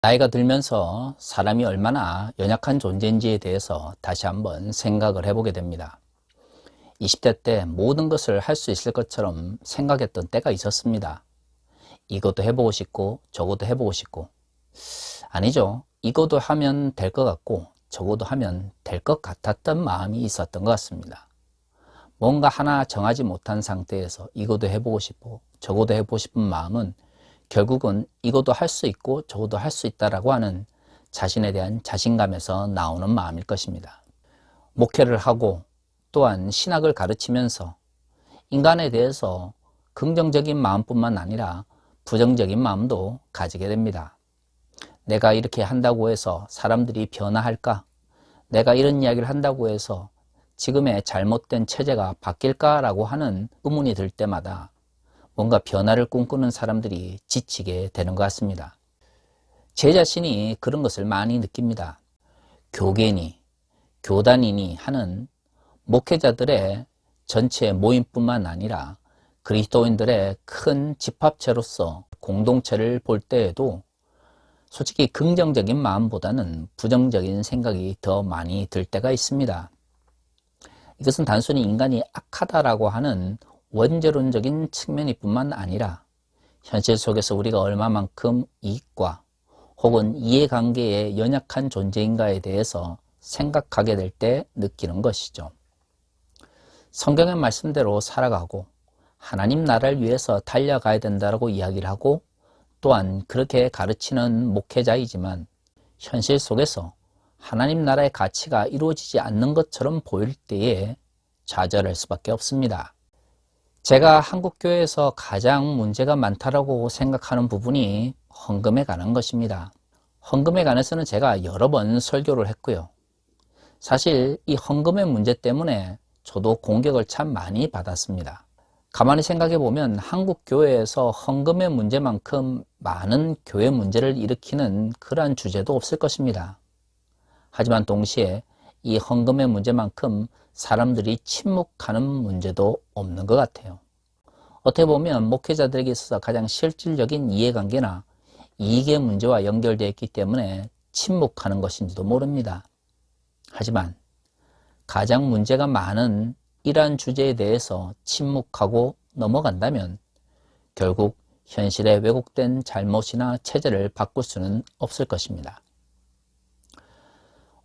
나이가 들면서 사람이 얼마나 연약한 존재인지에 대해서 다시 한번 생각을 해보게 됩니다. 20대 때 모든 것을 할 수 있을 것처럼 생각했던 때가 있었습니다. 이것도 해보고 싶고 저것도 해보고 싶고, 아니죠. 이것도 하면 될 것 같고 저것도 하면 될 것 같았던 마음이 있었던 것 같습니다. 뭔가 하나 정하지 못한 상태에서 이것도 해보고 싶고 저것도 해보고 싶은 마음은 결국은 이것도 할 수 있고 저것도 할 수 있다라고 하는 자신에 대한 자신감에서 나오는 마음일 것입니다. 목회를 하고 또한 신학을 가르치면서 인간에 대해서 긍정적인 마음뿐만 아니라 부정적인 마음도 가지게 됩니다. 내가 이렇게 한다고 해서 사람들이 변화할까? 내가 이런 이야기를 한다고 해서 지금의 잘못된 체제가 바뀔까라고 하는 의문이 들 때마다 뭔가 변화를 꿈꾸는 사람들이 지치게 되는 것 같습니다. 제 자신이 그런 것을 많이 느낍니다. 교계니, 교단이니 하는 목회자들의 전체 모임뿐만 아니라 그리스도인들의 큰 집합체로서 공동체를 볼 때에도 솔직히 긍정적인 마음보다는 부정적인 생각이 더 많이 들 때가 있습니다. 이것은 단순히 인간이 악하다라고 하는 원죄론적인 측면일 뿐만 아니라 현실 속에서 우리가 얼마만큼 이익과 혹은 이해관계에 연약한 존재인가에 대해서 생각하게 될 때 느끼는 것이죠. 성경의 말씀대로 살아가고 하나님 나라를 위해서 달려가야 된다고 이야기를 하고 또한 그렇게 가르치는 목회자이지만 현실 속에서 하나님 나라의 가치가 이루어지지 않는 것처럼 보일 때에 좌절할 수밖에 없습니다. 제가 한국교회에서 가장 문제가 많다고 생각하는 부분이 헌금에 관한 것입니다. 헌금에 관해서는 제가 여러 번 설교를 했고요. 사실 이 헌금의 문제 때문에 저도 공격을 참 많이 받았습니다. 가만히 생각해 보면 한국 교회에서 헌금의 문제만큼 많은 교회 문제를 일으키는 그러한 주제도 없을 것입니다. 하지만 동시에 이 헌금의 문제만큼 사람들이 침묵하는 문제도 없는 것 같아요. 어떻게 보면 목회자들에게 있어서 가장 실질적인 이해관계나 이익의 문제와 연결되어 있기 때문에 침묵하는 것인지도 모릅니다. 하지만 가장 문제가 많은 이러한 주제에 대해서 침묵하고 넘어간다면 결국 현실의 왜곡된 잘못이나 체제를 바꿀 수는 없을 것입니다.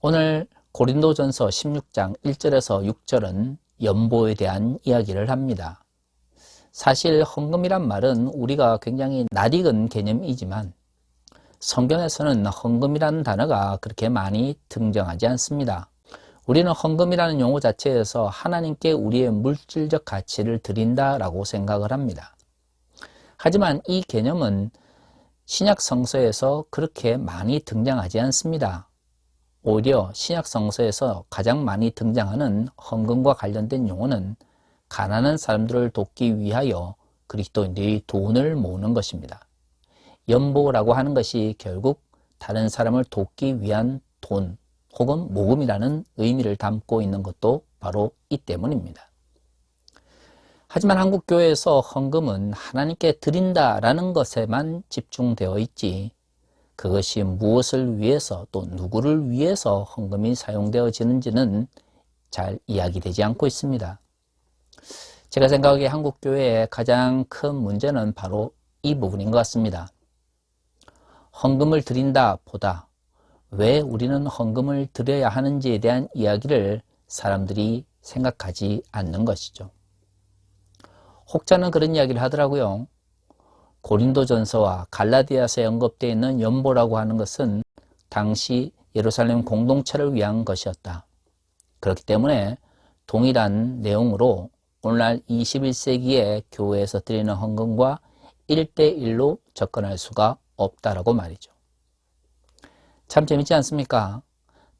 오늘 고린도전서 16장 1절에서 6절은 연보에 대한 이야기를 합니다. 사실 헌금이란 말은 우리가 굉장히 낯익은 개념이지만 성경에서는 헌금이라는 단어가 그렇게 많이 등장하지 않습니다. 우리는 헌금이라는 용어 자체에서 하나님께 우리의 물질적 가치를 드린다라고 생각을 합니다. 하지만 이 개념은 신약 성서에서 그렇게 많이 등장하지 않습니다. 오히려 신약 성서에서 가장 많이 등장하는 헌금과 관련된 용어는 가난한 사람들을 돕기 위하여 그리스도인들이 돈을 모으는 것입니다. 연보라고 하는 것이 결국 다른 사람을 돕기 위한 돈 혹은 모금이라는 의미를 담고 있는 것도 바로 이 때문입니다. 하지만 한국교회에서 헌금은 하나님께 드린다라는 것에만 집중되어 있지 그것이 무엇을 위해서 또 누구를 위해서 헌금이 사용되어지는지는 잘 이야기되지 않고 있습니다. 제가 생각하기에 한국교회의 가장 큰 문제는 바로 이 부분인 것 같습니다. 헌금을 드린다 보다 왜 우리는 헌금을 드려야 하는지에 대한 이야기를 사람들이 생각하지 않는 것이죠. 혹자는 그런 이야기를 하더라고요. 고린도전서와 갈라디아서에 언급되어 있는 연보라고 하는 것은 당시 예루살렘 공동체를 위한 것이었다. 그렇기 때문에 동일한 내용으로 오늘날 21세기의 교회에서 드리는 헌금과 1대1로 접근할 수가 없다라고 말이죠. 참 재밌지 않습니까?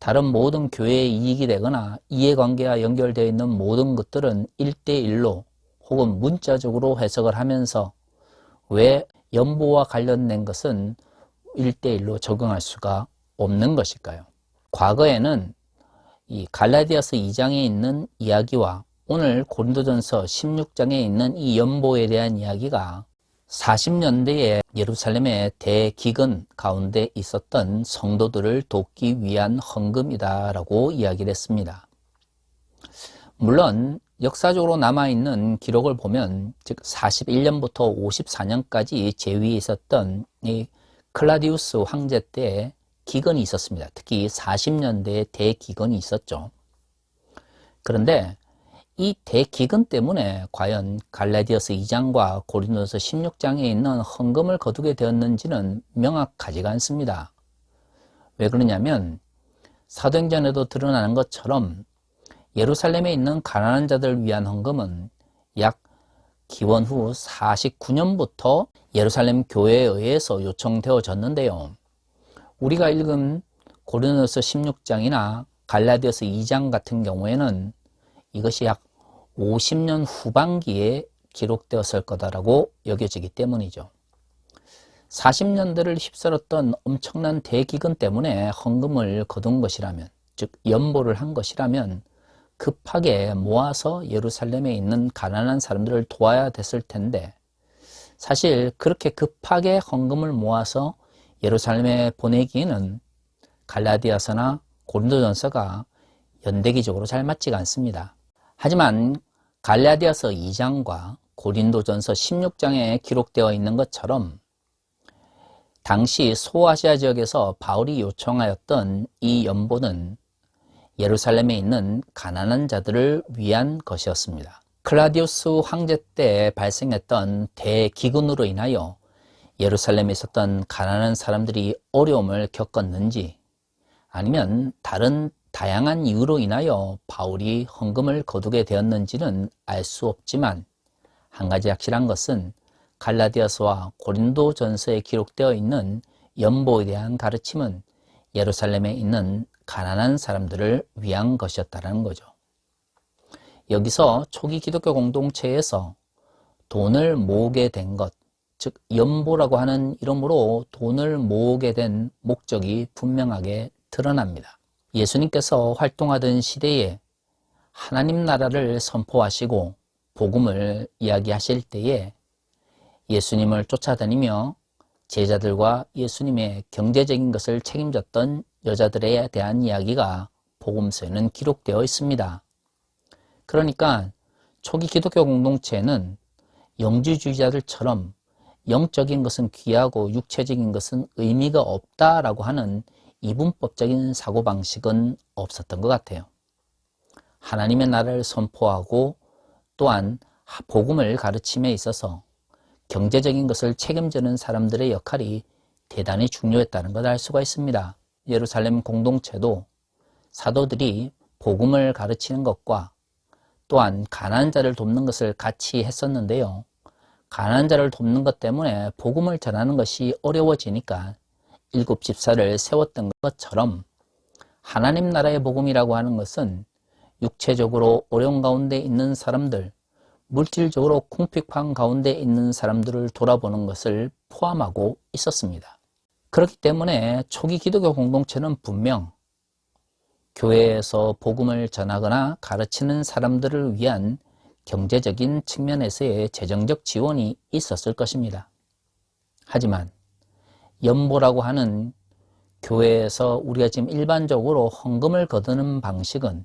다른 모든 교회의 이익이 되거나 이해관계와 연결되어 있는 모든 것들은 1대1로 혹은 문자적으로 해석을 하면서 왜 연보와 관련된 것은 1대1로 적용할 수가 없는 것일까요? 과거에는 이 갈라디아서 2장에 있는 이야기와 오늘 고린도전서 16장에 있는 이 연보에 대한 이야기가 40년대에 예루살렘의 대기근 가운데 있었던 성도들을 돕기 위한 헌금이다라고 이야기를 했습니다. 물론 역사적으로 남아있는 기록을 보면 즉 41년부터 54년까지 재위에 있었던 이 클라디우스 황제 때 기근이 있었습니다. 특히 40년대에 대기근이 있었죠. 그런데 이 대기근 때문에 과연 갈라디아서 2장과 고린도서 16장에 있는 헌금을 거두게 되었는지는 명확하지가 않습니다. 왜 그러냐면 사도행전에도 드러나는 것처럼 예루살렘에 있는 가난한 자들을 위한 헌금은 약 기원 후 49년부터 예루살렘 교회에 의해서 요청되어졌는데요. 우리가 읽은 고린도서 16장이나 갈라디아서 2장 같은 경우에는 이것이 약 50년 후반기에 기록되었을 거다라고 여겨지기 때문이죠. 40년대를 휩쓸었던 엄청난 대기근 때문에 헌금을 거둔 것이라면, 즉 연보를 한 것이라면 급하게 모아서 예루살렘에 있는 가난한 사람들을 도와야 됐을 텐데, 사실 그렇게 급하게 헌금을 모아서 예루살렘에 보내기에는 갈라디아서나 고린도전서가 연대기적으로 잘 맞지가 않습니다. 하지만 갈라디아서 2장과 고린도전서 16장에 기록되어 있는 것처럼 당시 소아시아 지역에서 바울이 요청하였던 이 연보는 예루살렘에 있는 가난한 자들을 위한 것이었습니다. 클라디우스 황제 때 발생했던 대기근으로 인하여 예루살렘에 있었던 가난한 사람들이 어려움을 겪었는지, 아니면 다른 다양한 이유로 인하여 바울이 헌금을 거두게 되었는지는 알 수 없지만, 한 가지 확실한 것은 갈라디아서와 고린도전서에 기록되어 있는 연보에 대한 가르침은 예루살렘에 있는 가난한 사람들을 위한 것이었다는 거죠. 여기서 초기 기독교 공동체에서 돈을 모으게 된 것, 즉 연보라고 하는 이름으로 돈을 모으게 된 목적이 분명하게 드러납니다. 예수님께서 활동하던 시대에 하나님 나라를 선포하시고 복음을 이야기하실 때에 예수님을 쫓아다니며 제자들과 예수님의 경제적인 것을 책임졌던 여자들에 대한 이야기가 복음서에는 기록되어 있습니다. 그러니까 초기 기독교 공동체는 영지주의자들처럼 영적인 것은 귀하고 육체적인 것은 의미가 없다라고 하는 이분법적인 사고방식은 없었던 것 같아요. 하나님의 나라를 선포하고 또한 복음을 가르침에 있어서 경제적인 것을 책임지는 사람들의 역할이 대단히 중요했다는 걸 알 수가 있습니다. 예루살렘 공동체도 사도들이 복음을 가르치는 것과 또한 가난한 자를 돕는 것을 같이 했었는데요. 가난한 자를 돕는 것 때문에 복음을 전하는 것이 어려워지니까 7 집사를 세웠던 것처럼 하나님 나라의 복음이라고 하는 것은 육체적으로 어려운 가운데 있는 사람들, 물질적으로 궁핍한 가운데 있는 사람들을 돌아보는 것을 포함하고 있었습니다. 그렇기 때문에 초기 기독교 공동체는 분명 교회에서 복음을 전하거나 가르치는 사람들을 위한 경제적인 측면에서의 재정적 지원이 있었을 것입니다. 하지만 연보라고 하는 교회에서 우리가 지금 일반적으로 헌금을 거두는 방식은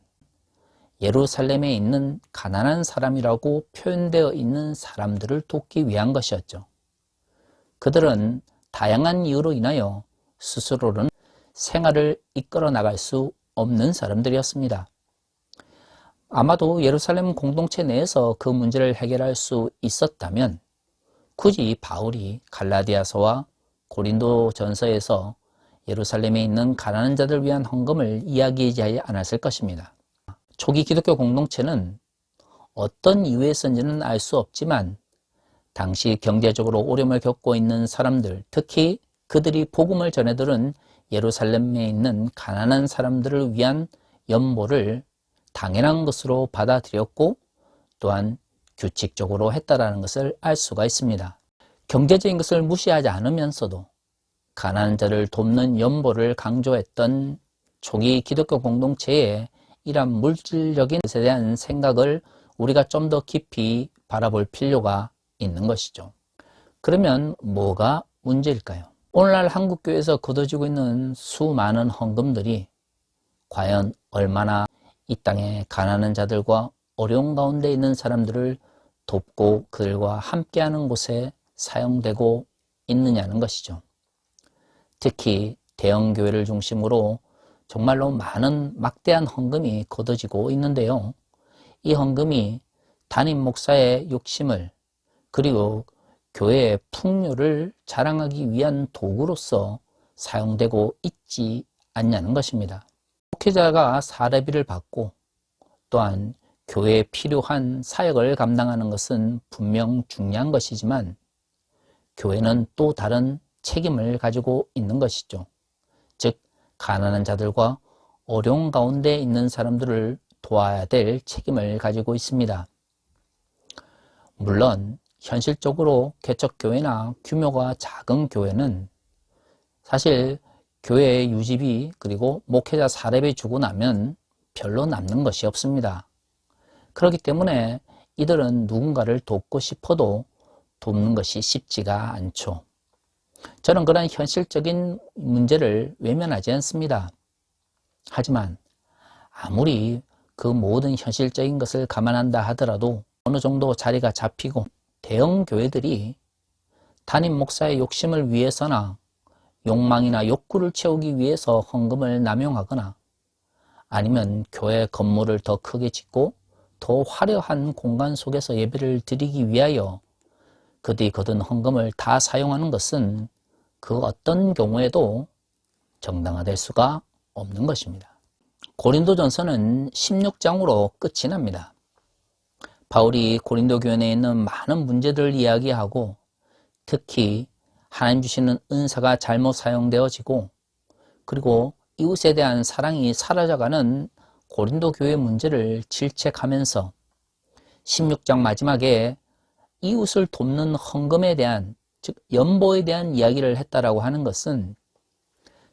예루살렘에 있는 가난한 사람이라고 표현되어 있는 사람들을 돕기 위한 것이었죠. 그들은 다양한 이유로 인하여 스스로는 생활을 이끌어 나갈 수 없는 사람들이었습니다. 아마도 예루살렘 공동체 내에서 그 문제를 해결할 수 있었다면 굳이 바울이 갈라디아서와 고린도 전서에서 예루살렘에 있는 가난한 자들 위한 헌금을 이야기하지 않았을 것입니다. 초기 기독교 공동체는 어떤 이유에서인지는 알 수 없지만 당시 경제적으로 어려움을 겪고 있는 사람들, 특히 그들이 복음을 전해들은 예루살렘에 있는 가난한 사람들을 위한 연보를 당연한 것으로 받아들였고 또한 규칙적으로 했다라는 것을 알 수가 있습니다. 경제적인 것을 무시하지 않으면서도 가난한 자를 돕는 연보를 강조했던 초기 기독교 공동체의 이러한 물질적인 것에 대한 생각을 우리가 좀 더 깊이 바라볼 필요가 있는 것이죠. 그러면 뭐가 문제일까요? 오늘날 한국교회에서 거둬지고 있는 수많은 헌금들이 과연 얼마나 이 땅에 가난한 자들과 어려운 가운데 있는 사람들을 돕고 그들과 함께하는 곳에 사용되고 있느냐는 것이죠. 특히 대형 교회를 중심으로 정말로 많은 막대한 헌금이 거둬지고 있는데요. 이 헌금이 담임 목사의 욕심을 그리고 교회의 풍요를 자랑하기 위한 도구로서 사용되고 있지 않냐는 것입니다. 목회자가 사례비를 받고 또한 교회에 필요한 사역을 감당하는 것은 분명 중요한 것이지만 교회는 또 다른 책임을 가지고 있는 것이죠. 즉 가난한 자들과 어려운 가운데 있는 사람들을 도와야 될 책임을 가지고 있습니다. 물론 현실적으로 개척교회나 규모가 작은 교회는 사실 교회의 유지비 그리고 목회자 사례비 주고 나면 별로 남는 것이 없습니다. 그렇기 때문에 이들은 누군가를 돕고 싶어도 돕는 것이 쉽지가 않죠. 저는 그런 현실적인 문제를 외면하지 않습니다. 하지만 아무리 그 모든 현실적인 것을 감안한다 하더라도 어느 정도 자리가 잡히고 대형 교회들이 담임 목사의 욕심을 위해서나 욕망이나 욕구를 채우기 위해서 헌금을 남용하거나 아니면 교회 건물을 더 크게 짓고 더 화려한 공간 속에서 예배를 드리기 위하여 그들이 거둔 헌금을 다 사용하는 것은 그 어떤 경우에도 정당화될 수가 없는 것입니다. 고린도전서는 16장으로 끝이 납니다. 바울이 고린도 교회 내에 있는 많은 문제들을 이야기하고 특히 하나님 주시는 은사가 잘못 사용되어지고 그리고 이웃에 대한 사랑이 사라져가는 고린도 교회 문제를 질책하면서 16장 마지막에 이웃을 돕는 헌금에 대한 즉 연보에 대한 이야기를 했다라고 하는 것은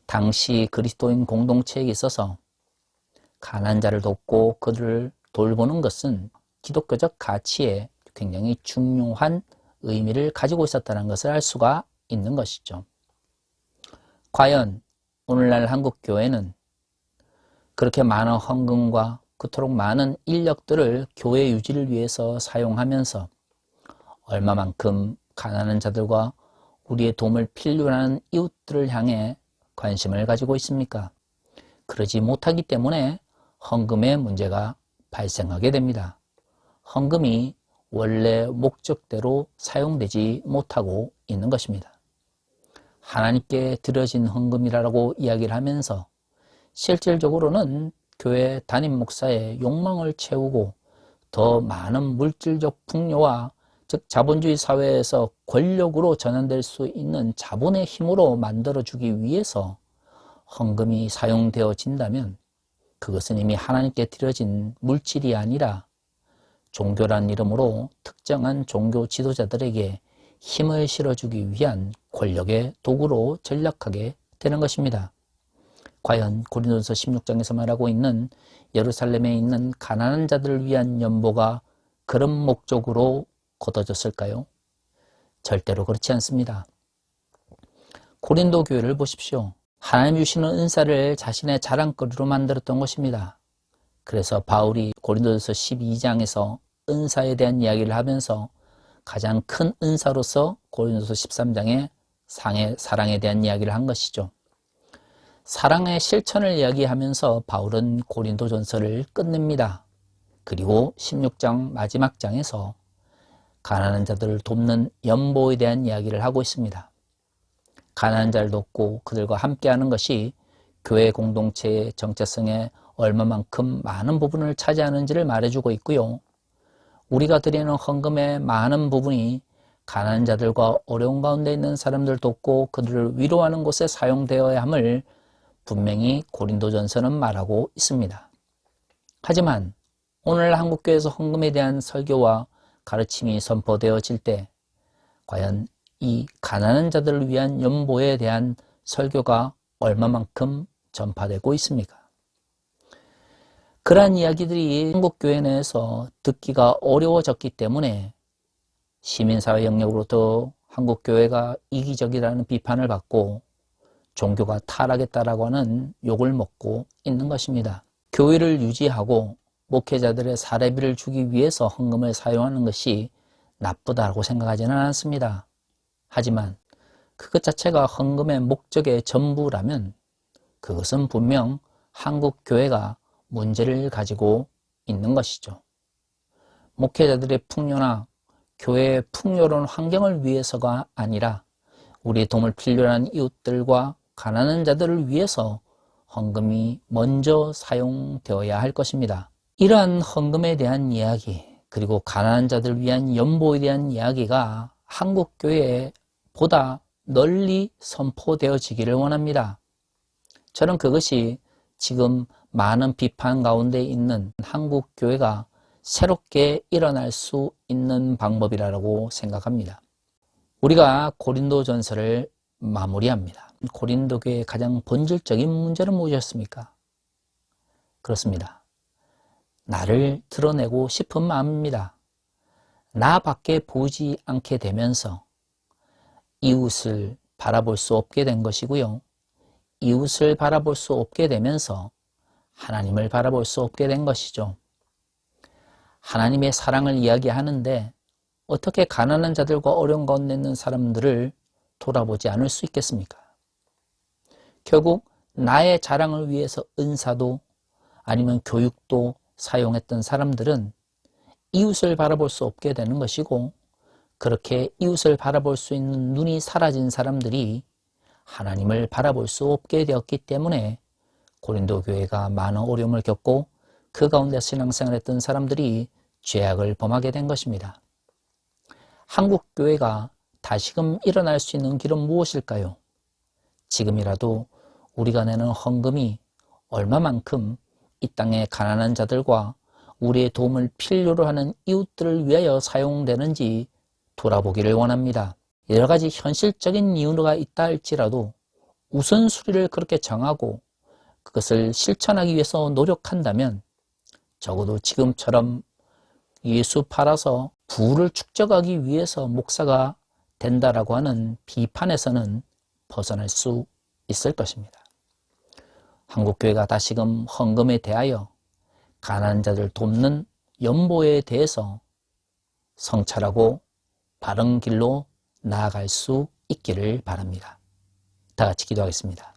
당시 그리스도인 공동체에 있어서 가난한 자를 돕고 그들을 돌보는 것은 기독교적 가치에 굉장히 중요한 의미를 가지고 있었다는 것을 알 수가 있는 것이죠. 과연 오늘날 한국 교회는 그렇게 많은 헌금과 그토록 많은 인력들을 교회 유지를 위해서 사용하면서 얼마만큼 가난한 자들과 우리의 도움을 필요로 하는 이웃들을 향해 관심을 가지고 있습니까? 그러지 못하기 때문에 헌금의 문제가 발생하게 됩니다. 헌금이 원래 목적대로 사용되지 못하고 있는 것입니다. 하나님께 드려진 헌금이라고 이야기를 하면서 실질적으로는 교회 담임 목사의 욕망을 채우고 더 많은 물질적 풍요와 즉 자본주의 사회에서 권력으로 전환될 수 있는 자본의 힘으로 만들어주기 위해서 헌금이 사용되어진다면 그것은 이미 하나님께 드려진 물질이 아니라 종교란 이름으로 특정한 종교 지도자들에게 힘을 실어주기 위한 권력의 도구로 전락하게 되는 것입니다. 과연 고린도전서 16장에서 말하고 있는 예루살렘에 있는 가난한 자들을 위한 연보가 그런 목적으로 거둬졌을까요? 절대로 그렇지 않습니다. 고린도 교회를 보십시오. 하나님 주시는 은사를 자신의 자랑거리로 만들었던 것입니다. 그래서 바울이 고린도전서 12장에서 은사에 대한 이야기를 하면서 가장 큰 은사로서 고린도전서 13장에 사랑에 대한 이야기를 한 것이죠. 사랑의 실천을 이야기하면서 바울은 고린도전서를 끝냅니다. 그리고 16장 마지막 장에서 가난한 자들을 돕는 연보에 대한 이야기를 하고 있습니다. 가난한 자를 돕고 그들과 함께하는 것이 교회 공동체의 정체성에 얼마만큼 많은 부분을 차지하는지를 말해주고 있고요. 우리가 드리는 헌금의 많은 부분이 가난한 자들과 어려운 가운데 있는 사람들 돕고 그들을 위로하는 곳에 사용되어야 함을 분명히 고린도전서는 말하고 있습니다. 하지만 오늘 한국교회에서 헌금에 대한 설교와 가르침이 선포되어질 때 과연 이 가난한 자들을 위한 연보에 대한 설교가 얼마만큼 전파되고 있습니까? 그러한 이야기들이 한국교회 내에서 듣기가 어려워졌기 때문에 시민사회 영역으로부터 한국교회가 이기적이라는 비판을 받고 종교가 타락했다라고 하는 욕을 먹고 있는 것입니다. 교회를 유지하고 목회자들의 사례비를 주기 위해서 헌금을 사용하는 것이 나쁘다고 생각하지는 않습니다. 하지만 그것 자체가 헌금의 목적의 전부라면 그것은 분명 한국교회가 문제를 가지고 있는 것이죠. 목회자들의 풍요나 교회의 풍요로운 환경을 위해서가 아니라 우리의 도움을 필요로 하는 이웃들과 가난한 자들을 위해서 헌금이 먼저 사용되어야 할 것입니다. 이러한 헌금에 대한 이야기, 그리고 가난한 자들을 위한 연보에 대한 이야기가 한국교회에 보다 널리 선포되어지기를 원합니다. 저는 그것이 지금 많은 비판 가운데 있는 한국교회가 새롭게 일어날 수 있는 방법이라고 생각합니다. 우리가 고린도전서를 마무리합니다. 고린도 교회의 가장 본질적인 문제는 무엇이었습니까? 그렇습니다. 나를 드러내고 싶은 마음입니다. 나밖에 보지 않게 되면서 이웃을 바라볼 수 없게 된 것이고요. 이웃을 바라볼 수 없게 되면서 하나님을 바라볼 수 없게 된 것이죠. 하나님의 사랑을 이야기하는데 어떻게 가난한 자들과 어려운 가운데 있는 사람들을 돌아보지 않을 수 있겠습니까? 결국 나의 자랑을 위해서 은사도 아니면 교육도 사용했던 사람들은 이웃을 바라볼 수 없게 되는 것이고, 그렇게 이웃을 바라볼 수 있는 눈이 사라진 사람들이 하나님을 바라볼 수 없게 되었기 때문에 고린도 교회가 많은 어려움을 겪고 그 가운데 신앙생활을 했던 사람들이 죄악을 범하게 된 것입니다. 한국 교회가 다시금 일어날 수 있는 길은 무엇일까요? 지금이라도 우리가 내는 헌금이 얼마만큼 이 땅의 가난한 자들과 우리의 도움을 필요로 하는 이웃들을 위하여 사용되는지 돌아보기를 원합니다. 여러 가지 현실적인 이유가 있다 할지라도 우선순위를 그렇게 정하고 그것을 실천하기 위해서 노력한다면 적어도 지금처럼 예수 팔아서 부를 축적하기 위해서 목사가 된다라고 하는 비판에서는 벗어날 수 있을 것입니다. 한국교회가 다시금 헌금에 대하여 가난한 자들 돕는 연보에 대해서 성찰하고 바른 길로 나아갈 수 있기를 바랍니다. 다 같이 기도하겠습니다.